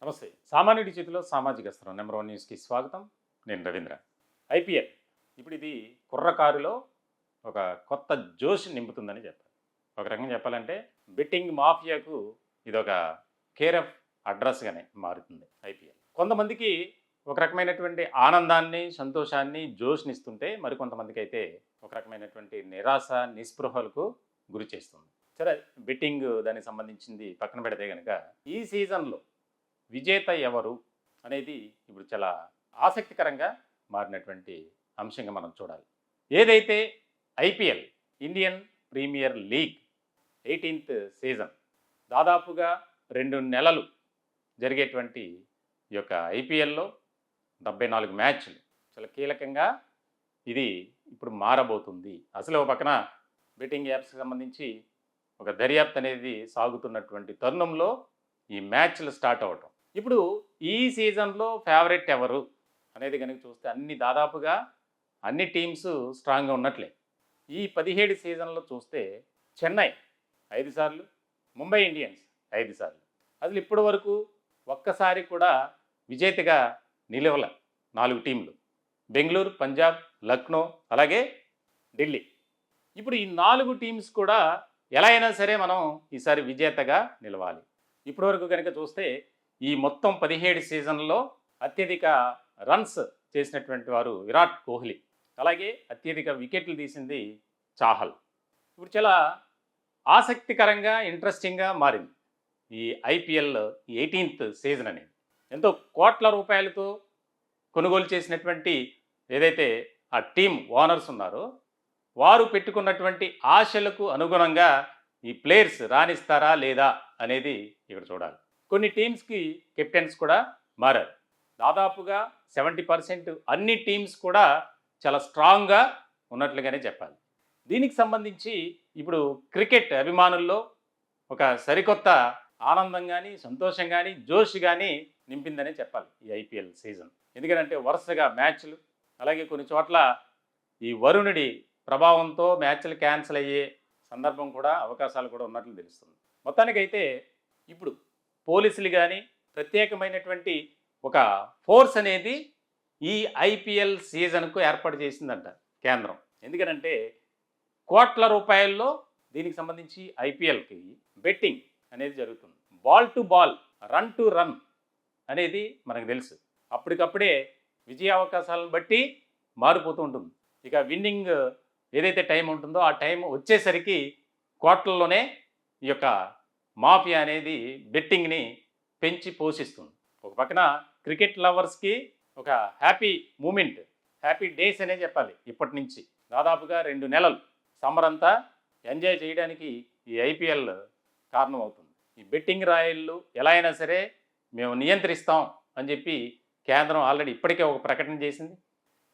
నమస్తే. సామాన్యుడి చేతిలో సామాజిక అస్త్రం నెంబర్ 1 న్యూస్‌కి స్వాగతం. నేను రవీంద్ర. ఐపీఎల్ ఇప్పుడు ఇది కుర్రకారులో ఒక కొత్త జోష్ నింపుతుందని చెప్పాలి. ఒక రకంగా చెప్పాలంటే బెట్టింగ్ మాఫియాకు ఇదొక కేర్ ఆఫ్ అడ్రస్‌గానే మారుతుంది ఐపీఎల్. కొంతమందికి ఒక రకమైనటువంటి ఆనందాన్ని, సంతోషాన్ని, జోష్‌నిస్తుంటే మరికొంతమందికైతే ఒక రకమైనటువంటి నిరాశ, నిస్పృహలకు గురి చేస్తుంది. సరే, బెట్టింగ్ దానికి సంబంధించింది పక్కన పెడితే గనక ఈ సీజన్‌లో విజేత ఎవరు అనేది ఇప్పుడు చాలా ఆసక్తికరంగా మారినటువంటి అంశంగా మనం చూడాలి. ఏదైతే IPL Indian Premier League 18th season దాదాపుగా 2 నెలలు జరిగేటువంటి ఈ యొక్క ఐపీఎల్లో 74 మ్యాచ్లు చాలా కీలకంగా ఇది ఇప్పుడు మారబోతుంది. అసలు ఒక పక్కన బెట్టింగ్ యాప్స్కి సంబంధించి ఒక దర్యాప్తు అనేది సాగుతున్నటువంటి తరుణంలో ఈ మ్యాచ్లు స్టార్ట్ అవ్వటం. ఇప్పుడు ఈ సీజన్లో ఫేవరెట్ ఎవరు అనేది కనుక చూస్తే దాదాపుగా అన్ని టీమ్స్ స్ట్రాంగ్గా ఉన్నట్లే. ఈ 17 సీజన్లో చూస్తే చెన్నై 5 సార్లు, ముంబై ఇండియన్స్ 5 సార్లు. అసలు ఇప్పటి వరకు ఒక్కసారి కూడా విజేతగా నిలవల 4 టీంలు. బెంగళూరు, పంజాబ్, లక్నో, అలాగే ఢిల్లీ. ఇప్పుడు ఈ 4 టీమ్స్ కూడా ఎలా అయినా సరే మనం ఈసారి విజేతగా నిలవాలి. ఇప్పటివరకు కనుక చూస్తే ఈ మొత్తం 17 సీజన్లో అత్యధిక రన్స్ చేసినటువంటి వారు విరాట్ కోహ్లీ, అలాగే అత్యధిక వికెట్లు తీసింది చాహల్. ఇప్పుడు చాలా ఆసక్తికరంగా, ఇంట్రెస్టింగ్గా మారింది ఈ ఐపీఎల్ 18th సీజన్ అనేది. ఎంతో కోట్ల రూపాయలతో కొనుగోలు చేసినటువంటి ఏదైతే ఆ టీం ఓనర్స్ ఉన్నారో వారు పెట్టుకున్నటువంటి ఆశలకు అనుగుణంగా ఈ ప్లేయర్స్ రాణిస్తారా లేదా అనేది ఇక్కడ చూడాలి. కొన్ని టీమ్స్కి కెప్టెన్స్ కూడా మారారు. దాదాపుగా 70% అన్ని టీమ్స్ కూడా చాలా స్ట్రాంగ్గా ఉన్నట్లుగానే చెప్పాలి. దీనికి సంబంధించి ఇప్పుడు క్రికెట్ అభిమానుల్లో ఒక సరికొత్త ఆనందం కానీ, సంతోషం కానీ, జోష్ కానీ నింపిందనే చెప్పాలి ఈ ఐపీఎల్ సీజన్. ఎందుకంటే వరుసగా మ్యాచ్లు, అలాగే కొన్ని చోట్ల ఈ వరుణుడి ప్రభావంతో మ్యాచ్లు క్యాన్సిల్ అయ్యే సందర్భం కూడా, అవకాశాలు కూడా ఉన్నట్లు తెలుస్తుంది. మొత్తానికైతే ఇప్పుడు పోలీసులు కానీ ప్రత్యేకమైనటువంటి ఒక ఫోర్స్ అనేది ఈ ఐపీఎల్ సీజన్కు ఏర్పాటు చేసిందంట కేంద్రం. ఎందుకంటే కోట్ల రూపాయల్లో దీనికి సంబంధించి ఐపీఎల్కి బెట్టింగ్ అనేది జరుగుతుంది. Ball to ball, run to run అనేది మనకు తెలుసు. అప్పటికప్పుడే విజయ అవకాశాలను బట్టి మారిపోతూ ఉంటుంది. ఇక విన్నింగ్ ఏదైతే టైం ఉంటుందో ఆ టైం వచ్చేసరికి కోట్లలోనే ఈ యొక్క మాఫియా అనేది బెట్టింగ్ని పెంచి పోషిస్తుంది. ఒక పక్కన క్రికెట్ లవర్స్కి ఒక హ్యాపీ మూమెంట్, హ్యాపీ డేస్ అనే చెప్పాలి. ఇప్పటి నుంచి దాదాపుగా 2 నెలలు సమ్మర్ అంతా ఎంజాయ్ చేయడానికి ఈ ఐపీఎల్ కారణం అవుతుంది. ఈ బెట్టింగ్ రాయళ్ళు ఎలా అయినా సరే మేము నియంత్రిస్తాం అని చెప్పి కేంద్రం ఆల్రెడీ ఇప్పటికే ఒక ప్రకటన చేసింది.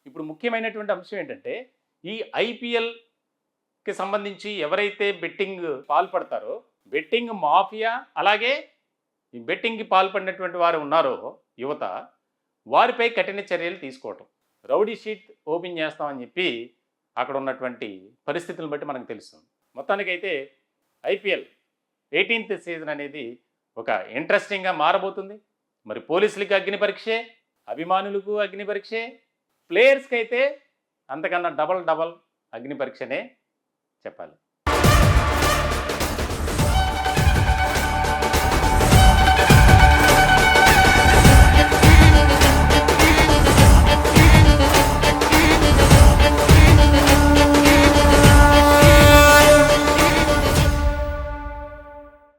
ఇప్పుడు ముఖ్యమైనటువంటి అంశం ఏంటంటే ఈ ఐపీఎల్కి సంబంధించి ఎవరైతే బెట్టింగ్ పాల్పడతారో, బెట్టింగ్ మాఫియా, అలాగే ఈ బెట్టింగ్కి పాల్పడినటువంటి వారు ఉన్నారో యువత, వారిపై కఠిన చర్యలు తీసుకోవటం, రౌడీ షీట్ ఓపెన్ చేస్తామని చెప్పి అక్కడ ఉన్నటువంటి పరిస్థితులను బట్టి మనకు తెలుస్తుంది. మొత్తానికైతే ఐపీఎల్ 18th సీజన్ అనేది ఒక ఇంట్రెస్టింగ్గా మారబోతుంది. మరి పోలీసులకి అగ్ని పరీక్షే, అభిమానులకు అగ్ని పరీక్షే, ప్లేయర్స్కి అయితే అంతకన్నా డబల్ అగ్ని పరీక్షనే చెప్పాలి.